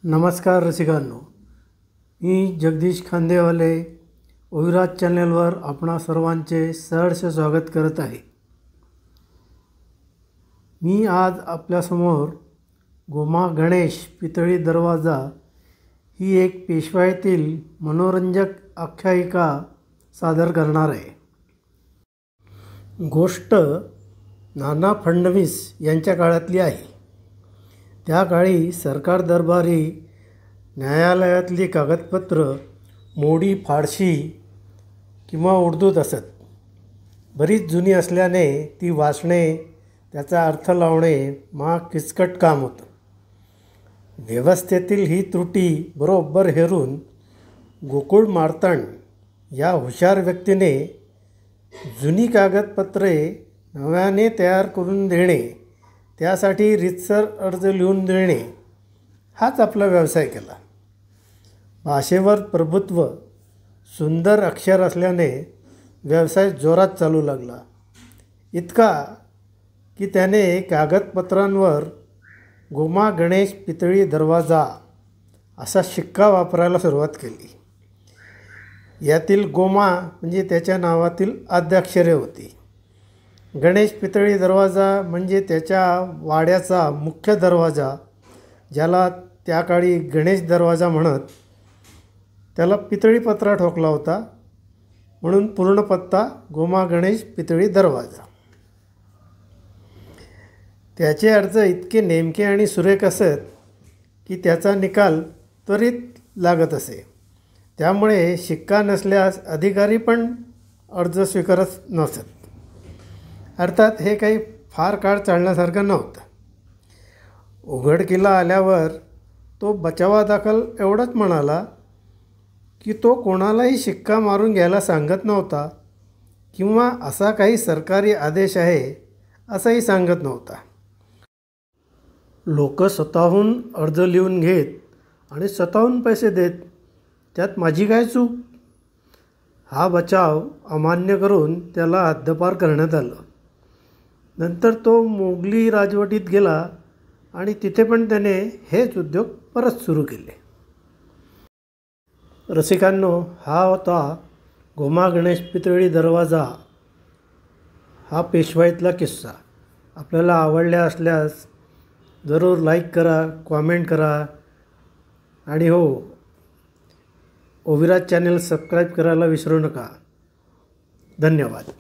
नमस्कार रसिकांनो, मी जगदीश खांदेवाले ओविराज चॅनलवर आपणा सर्वांचे सहर्ष स्वागत करत आहे। मी आज आपल्यासमोर गोमा गणेश पितळी दरवाजा ही एक पेशवाईतील मनोरंजक आख्यायिका सादर करणार आहे। गोष्ट नाना फडणवीस यांच्या काळातली आहे। त्या काळी सरकार दरबारी न्यायालयातली कागदपत्र मोडी फारशी किंवा उर्दूत असत। बरीच जुनी असल्याने ती वाचणे, त्याचा अर्थ लावणे महाग किचकट काम होतं। व्यवस्थेतील ही त्रुटी बरोबर हेरून गोकुळ मार्तंड या हुशार व्यक्तीने जुनी कागदपत्रे नव्याने तयार करून देणे, त्यासाठी रीतसर अर्ज लिहून देणे हाच आपला व्यवसाय केला। भाषेवर प्रभुत्व, सुंदर अक्षर असल्याने व्यवसाय जोरात चालू लागला। इतका की त्याने कागदपत्रांवर गोमा गणेश पितळी दरवाजा असा शिक्का वापरायला सुरुवात केली। यातील गोमा म्हणजे त्याच्या नावातील आद्याक्षरे होती। गणेश पितळी दरवाजा म्हणजे त्याच्या वाड्याचा मुख्य दरवाजा, ज्याला त्या काळी गणेश दरवाजा म्हणत, त्याला पितळी पत्रा ठोकला होता, म्हणून पूर्ण पत्ता गोमा गणेश पितळी दरवाजा। त्याचे अर्ज इतके नेमके आणि सुरेख असत की त्याचा निकाल त्वरित लागत असे। त्यामुळे शिक्का नसल्यास अधिकारी पण अर्ज स्वीकारत नसत। अर्थात हे काही फार काळ चालण्यासारखं नव्हतं। उघडकीला आल्यावर तो बचावादाखल एवढंच म्हणाला की तो कोणालाही शिक्का मारून घ्यायला सांगत नव्हता किंवा असा काही सरकारी आदेश आहे असंही सांगत नव्हता। लोक स्वतःहून अर्ज लिहून घेत आणि स्वतःहून पैसे देत, त्यात माझी काय चूक? हा बचाव अमान्य करून त्याला हद्दपार करण्यात आलं। नंतर तो मोगली राजवटीत गेला आणि तिथे पण त्याने हेच उद्योग परत सुरू केले। रसिकांनो, हा होता गोमा गणेश पितळी दरवाजा हा पेशवाईतला किस्सा। आपल्याला आवडल्या असल्यास जरूर लाईक करा, कॉमेंट करा आणि हो, ओविराज चॅनल सबस्क्राईब करायला विसरू नका। धन्यवाद।